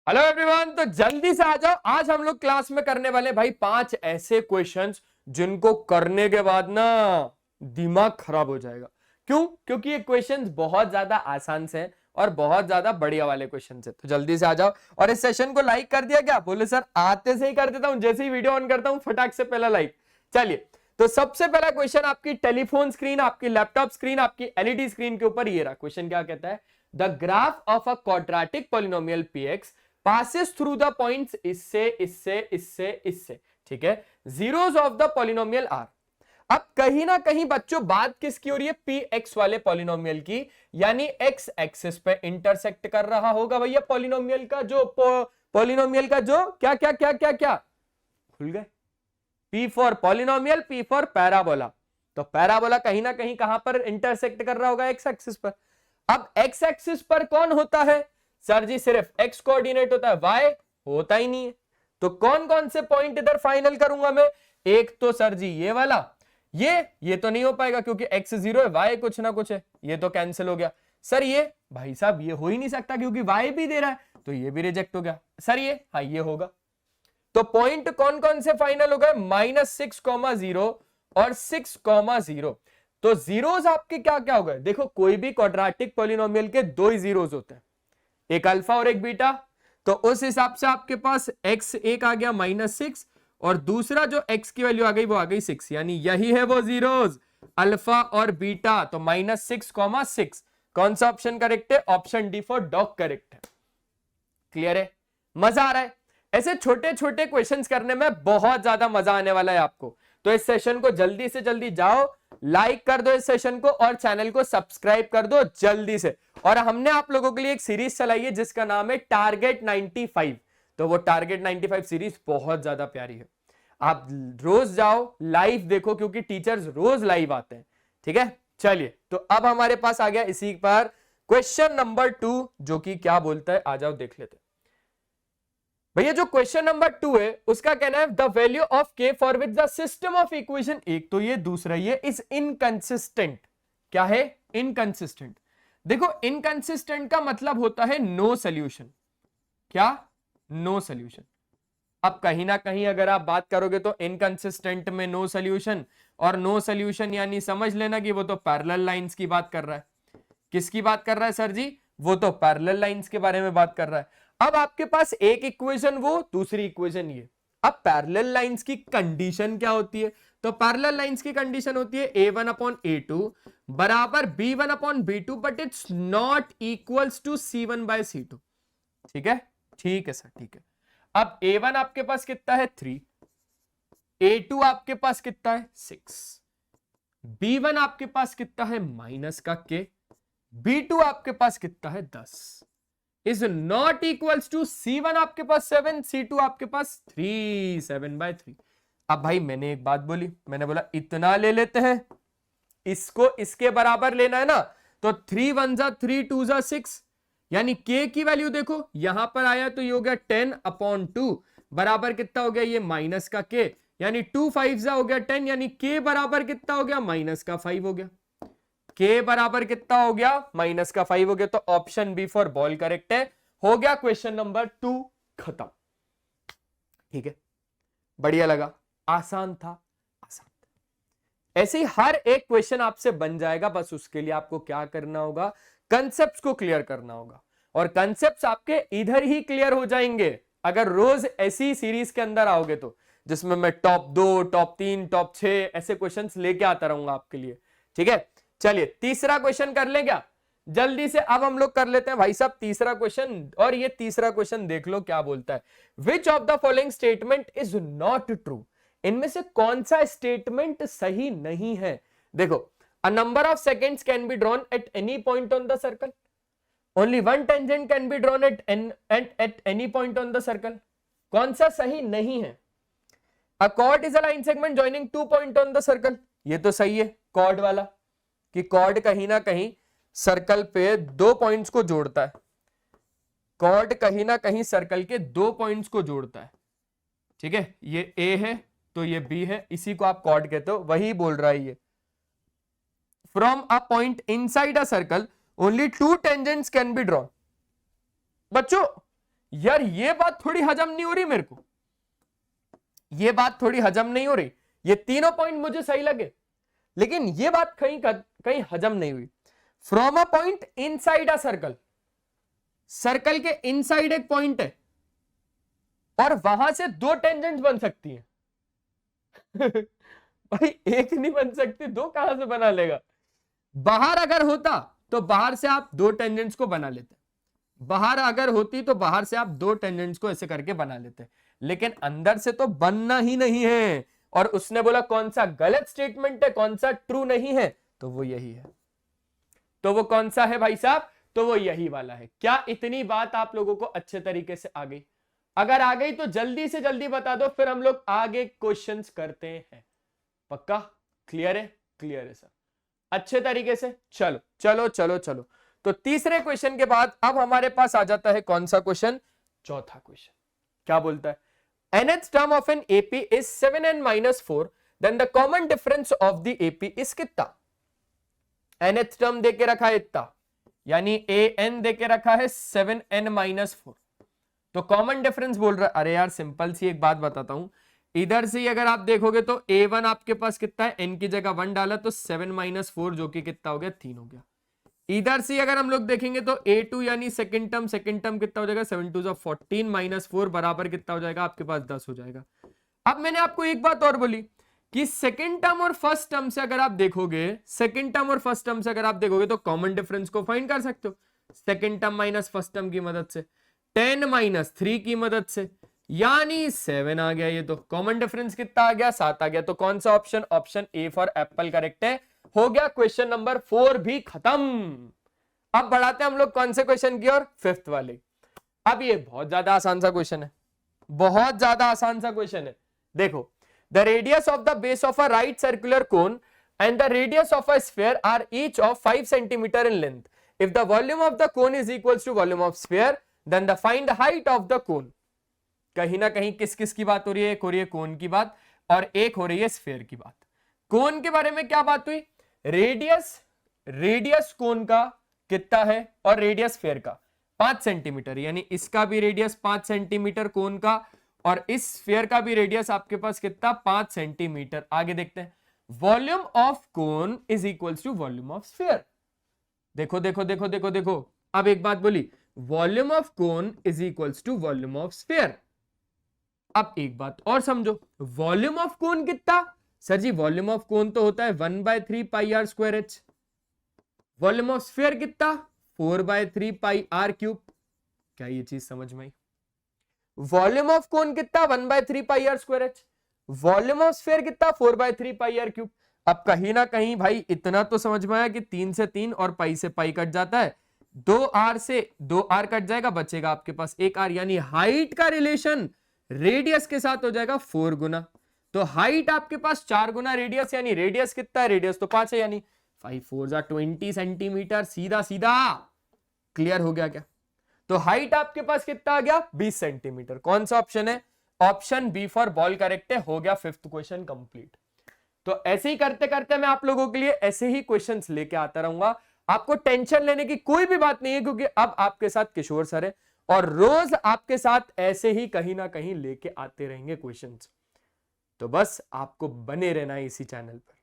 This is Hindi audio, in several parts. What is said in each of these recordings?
हेलो एवरीवन, तो जल्दी से आ जाओ। आज हम लोग क्लास में करने वाले भाई 5 ऐसे क्वेश्चंस जिनको करने के बाद ना दिमाग खराब हो जाएगा। क्यों? क्योंकि ये क्वेश्चंस बहुत ज्यादा आसान से हैं और बहुत ज्यादा बढ़िया वाले क्वेश्चंस है। तो जल्दी से आ जाओ और इस सेशन को लाइक कर दिया क्या? बोले सर आते से ही कर देता हूं, जैसे ही वीडियो ऑन करता हूं फटाक से पहला लाइक। चलिए, तो सबसे पहला क्वेश्चन आपकी टेलीफोन स्क्रीन, आपकी लैपटॉप स्क्रीन, आपकी एलईडी स्क्रीन के ऊपर ये रहा। क्वेश्चन क्या कहता है? The graph of a quadratic polynomial px passes through the points इससे इससे इससे इससे, ठीक है, zeros of the polynomial are। अब कहीं ना कहीं बच्चों बात किसकी हो रही है? px वाले पॉलिनोमियल की, यानी x एक्सिस पे इंटरसेक्ट कर रहा होगा भैया पॉलिनोमियल का जो क्या क्या क्या क्या क्या भूल गए? p for polynomial, p for parabola. तो पैराबोला कहीं ना कहीं कहां पर इंटरसेक्ट कर रहा होगा? x एक्सिस पर। अब x एक्सिस पर कौन होता है? सर जी सिर्फ x कोऑर्डिनेट होता है, y होता ही नहीं है। तो कौन कौन से पॉइंट इधर फाइनल करूंगा मैं? एक तो सर जी ये वाला, ये तो नहीं हो पाएगा क्योंकि x 0 है, y कुछ ना कुछ है, ये तो कैंसिल हो गया। सर ये भाई साहब ये हो ही नहीं सकता क्योंकि y भी दे रहा है, तो ये भी रिजेक्ट हो गया। सर ये, हाँ ये होगा। तो पॉइंट कौन कौन से फाइनल हो गए? -6,0 और 6,0। तो जीरोस आपके क्या क्या हो गए? देखो कोई भी क्वाड्रेटिक पॉलिनोमियल के दो ही जीरोस होते हैं, एक अल्फा और एक बीटा। तो उस हिसाब से आपके पास x एक आ गया -6 और दूसरा जो x की वैल्यू आ गई वो आ गई 6, यानी यही है वो जीरोस, अल्फा और बीटा। तो -6,6 कौन सा ऑप्शन करेक्ट है? Option D for dog correct है। क्लियर है? मजा आ रहा है? ऐसे छोटे छोटे क्वेश्चंस करने में बहुत ज्यादा मजा आने वाला है आपको। तो इस सेशन को जल्दी से जल्दी जाओ, लाइक कर दो इस सेशन को और चैनल को सब्सक्राइब कर दो जल्दी से। और हमने आप लोगों के लिए एक सीरीज चलाई है जिसका नाम है टारगेट 95। तो वो टारगेट 95 सीरीज बहुत ज्यादा प्यारी है। आप रोज जाओ, लाइव देखो, क्योंकि टीचर्स रोज लाइव आते हैं। ठीक है, चलिए, तो अब हमारे पास आ गया इसी पर क्वेश्चन नंबर 2, जो कि क्या बोलता है, आ जाओ देख लेते हैं। भैया जो क्वेश्चन नंबर 2 है उसका कहना है द वैल्यू ऑफ के for which the system of equation, एक तो ये, दूसरा ये इज इनकंसिस्टेंट। क्या है? इनकंसिस्टेंट। देखो इनकंसिस्टेंट का मतलब होता है नो सॉल्यूशन। क्या? No solution. अब कहीं ना कहीं अगर आप बात करोगे तो इनकंसिस्टेंट में नो सॉल्यूशन, और नो सॉल्यूशन यानी समझ लेना कि वो तो पैरेलल लाइंस की बात कर रहा है। किसकी बात कर रहा है सर जी? वो तो पैरेलल लाइंस के बारे में बात कर रहा है। अब आपके पास एक इक्वेशन वो, दूसरी इक्वेशन ये। अब पैरेलल लाइंस की कंडीशन क्या होती है? तो पैरेलल लाइंस की कंडीशन होती है a1/a2 बराबर b1/b2 but it's not equals to c1/c2। ठीक है, ठीक है सर, ठीक है। अब a1 आपके पास कितना है? 3, a2 आपके पास कितना है? 6, b1 आपके पास कितना है? माइनस का k, b2 आपके पास कितना है? 10 is not equals to c1 आपके पास 7, c2 आपके पास 3, 7/3। अब भाई मैंने एक बात बोली, मैंने बोला इतना ले लेते हैं, इसको इसके बराबर लेना है ना, तो 3 1 जा 3 2 जा 6, यानी k की वैल्यू देखो यहां पर आया तो ये हो गया 10/2 बराबर कितना हो गया? ये माइनस का k, यानी 2 5 जा हो गया 10, यानी k बराबर कितना हो गया? -5 हो गया। के बराबर कितना हो गया? -5 हो गया। तो option B for ball correct है। हो गया क्वेश्चन नंबर 2 खत्म। ठीक है, बढ़िया लगा, आसान था, आसान था। ऐसे ही हर एक क्वेश्चन आपसे बन जाएगा, बस उसके लिए आपको क्या करना होगा? कंसेप्ट्स को क्लियर करना होगा, और कंसेप्ट्स आपके इधर ही क्लियर हो जाएंगे अगर रोज ऐसी सीरीज के अंदर आओगे तो, जिसमें मैं टॉप 2, टॉप 3, टॉप 6 ऐसे क्वेश्चंस लेके आता रहूंगा आपके लिए। ठीक है, चलिए तीसरा क्वेश्चन कर ले क्या जल्दी से? अब हम लोग कर लेते हैं भाई साहब तीसरा क्वेश्चन, और ये तीसरा क्वेश्चन देख लो क्या बोलता है। Which of the following statement is not true? इनमें से कौन सा स्टेटमेंट सही नहीं है? देखो, a number of seconds can be drawn at any point on the circle, only one tangent can be drawn at any point on the circle. कौन सा सही नहीं है? अ cord is a line segment joining 2 point on the circle, ये तो सही है कॉर्ड वाला, कि कॉर्ड कहीं ना कहीं सर्कल पे 2 पॉइंट्स को जोड़ता है। कॉर्ड कहीं ना कहीं सर्कल के 2 पॉइंट्स को जोड़ता है। ठीक है, ये ए है तो ये बी है, इसी को आप कॉर्ड कहते हो, वही बोल रहा है ये। From a point inside a circle only 2 tangents can be drawn. बच्चों यार ये बात थोड़ी हजम नहीं हो रही मेरे को, ये बात थोड़ी हजम नहीं हो रही। ये तीनों पॉइंट मुझे सही लगे, लेकिन ये बात कहीं कहीं हजम नहीं हुई। From a point inside a circle, circle के इनसाइड एक पॉइंट है और वहां से दो टेंजेंट बन सकती हैं। भाई एक नहीं बन सकती, दो कहां से बना लेगा? बाहर अगर होता तो बाहर से आप दो टेंजेंट्स को बना लेते, बाहर अगर होती तो बाहर से आप दो टेंजेंट्स को ऐसे करके बना लेते, लेकिन अंदर से तो बनना ही नहीं है। और उसने बोला कौन सा गलत स्टेटमेंट है, कौन सा ट्रू नहीं है, तो वो यही है। तो वो कौन सा है भाई साहब? तो वो यही वाला है। क्या इतनी बात आप लोगों को अच्छे तरीके से आ गई? अगर आ गई तो जल्दी से जल्दी बता दो, फिर हम लोग आगे क्वेश्चंस करते हैं। पक्का? क्लियर है? क्लियर है सर, अच्छे तरीके से। चलो चलो चलो चलो, तो तीसरे क्वेश्चन के बाद अब हमारे पास आ जाता है कौन सा क्वेश्चन? चौथा क्वेश्चन। क्या बोलता है? nth term of an AP is 7n minus 4, then the common difference of the AP is कितना? nth term देके रखा है इतना, यानी an देके रखा है 7n minus 4, तो कॉमन डिफरेंस बोल रहा है। अरे यार सिंपल सी एक बात बताता हूं, इधर से अगर आप देखोगे तो a1 आपके पास कितना है, n की जगह 1 डाला तो 7 माइनस 4 जो कि कितना हो गया? 3 हो गया। इधर से अगर हम लोग देखेंगे तो a2 यानी सेकंड टर्म कितना हो जाएगा? 7 2 14 माइनस 4 बराबर कितना हो जाएगा? आपके पास 10 हो जाएगा। अब मैंने आपको एक बात और बोली कि सेकंड टर्म और फर्स्ट टर्म से अगर आप देखोगे, सेकंड टर्म और फर्स्ट टर्म से अगर आप देखोगे तो कॉमन डिफरेंस को फाइंड कर सकते हो second term minus first term की मदद से, 10 माइनस 3 की मदद से, यानी 7 आ गया। ये तो कॉमन डिफरेंस कितना आ गया? 7 आ गया। तो कौन सा option? Option A for Apple correct है। हो गया क्वेश्चन नंबर 4 भी खत्म। अब बढ़ाते हैं हम लोग कौन से क्वेश्चन की ओर? फिफ्थ वाले। अब ये बहुत ज्यादा आसान सा क्वेश्चन है, बहुत ज्यादा आसान सा क्वेश्चन है। देखो, the radius of the base of a right circular cone and the radius of a sphere are each of 5 centimetre in length. If the volume of the cone is equals to volume of sphere, then the find the height of the cone. कहीं ना कहीं किस किस की बात हो रही है? एक हो रही है कोन की बात और एक हो रही है स्फीयर की बात। कोन के बारे में क्या बात हुई? रेडियस कोन का कितना है और रेडियस स्फीयर का 5 सेंटीमीटर, यानी इसका भी रेडियस 5 सेंटीमीटर कोन का और इस स्फीयर का भी रेडियस आपके पास कितना? 5 सेंटीमीटर। आगे देखते हैं, volume of cone is equals to volume of sphere. देखो देखो देखो देखो देखो, अब एक बात बोली, volume of cone is equals to volume of sphere. अब एक बात और समझो, वॉल्यूम ऑफ कोन कितना? Sir ji volume of cone तो होता है 1/3 pi r square h. Volume of sphere कितना? 4/3 पाई आर क्यूब। क्या ये चीज समझ में आई? वॉल्यूम ऑफ कोन कितना? 1/3 pi r square h. Volume of sphere कितना? 4/3 पाई आर क्यूब। अब कहीं ना कहीं भाई इतना तो समझ में आया कि 3 से 3 और पाई से पाई कट जाता है, 2r से 2r कट जाएगा, बचेगा आपके पास 1r, यानी हाइट का रिलेशन रेडियस के साथ हो जाएगा 4 गुना। तो हाइट आपके पास 4 गुना रेडियस, यानी रेडियस कितना है? रेडियस तो 5 है, यानी 5 4 20 सेंटीमीटर। सीधा सीधा क्लियर हो गया क्या? तो हाइट आपके पास कितना आ गया? 20 सेंटीमीटर। कौन सा ऑप्शन है? Option B for ball correct है। हो गया फिफ्थ क्वेश्चन कंप्लीट। तो ऐसे ही करते करते मैं आप लोगों के लिए ऐसे ही क्वेश्चंस लेके आता रहूंगा। आपको टेंशन लेने की कोई भी बात नहीं है, क्योंकि अब आपके साथ किशोर सर है और रोज आपके साथ ऐसे ही कहीं ना कहीं लेके आते रहेंगे क्वेश्चंस। तो बस आपको बने रहना है इसी चैनल पर।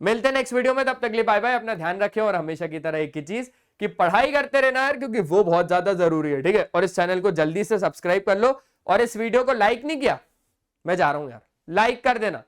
मिलते हैं नेक्स्ट वीडियो में, तब तक के लिए बाय बाय। अपना ध्यान रखें और हमेशा की तरह एक ही चीज कि पढ़ाई करते रहना है, क्योंकि वो बहुत ज्यादा जरूरी है। ठीक है, और इस चैनल को जल्दी से सब्सक्राइब कर लो, और इस वीडियो को लाइक नहीं किया, मैं जा रहा हूं यार, लाइक कर देना।